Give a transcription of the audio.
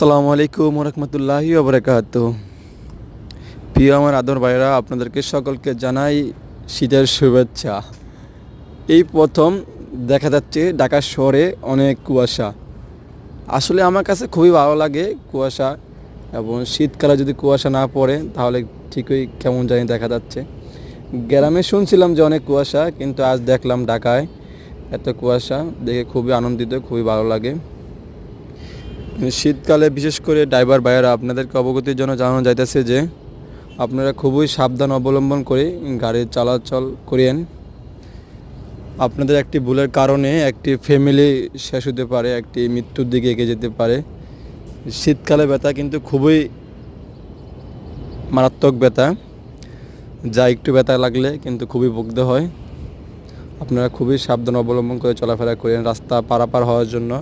আসসালামু আলাইকুম রহমতুল্লাহি ওবরাকাতুহু। প্রিয় আমার আদর ভাইরা, আপনাদেরকে সকলকে জানাই শীতের শুভেচ্ছা। এই প্রথম দেখা যাচ্ছে ঢাকা শহরে অনেক কুয়াশা। আসলে আমার কাছে খুবই ভালো লাগে কুয়াশা, এবং শীতকালে যদি কুয়াশা না পড়ে তাহলে ঠিকই কেমন জানি দেখা যাচ্ছে। গ্রামে শুনছিলাম যে অনেক কুয়াশা, কিন্তু আজ দেখলাম ঢাকায় এত কুয়াশা দেখে খুবই আনন্দিত, খুবই ভালো লাগে। শীতকালে বিশেষ করে ড্রাইভার ভাইয়েরা, আপনাদেরকে অবগতির জন্য জানানো যাইতেছে যে আপনারা খুবই সাবধান অবলম্বন করে গাড়ি চলাচল করেন। আপনাদের একটি ভুলের কারণে একটি ফ্যামিলি শেষ হতে পারে, একটি মৃত্যুর দিকে এগিয়ে যেতে পারে। শীতকালে ব্যথা কিন্তু খুবই মারাত্মক ব্যথা, যা একটু ব্যথা লাগলে কিন্তু খুবই ভুগতে হয়। আপনারা খুবই সাবধান অবলম্বন করে চলাফেরা করেন রাস্তা পারাপার হওয়ার জন্য।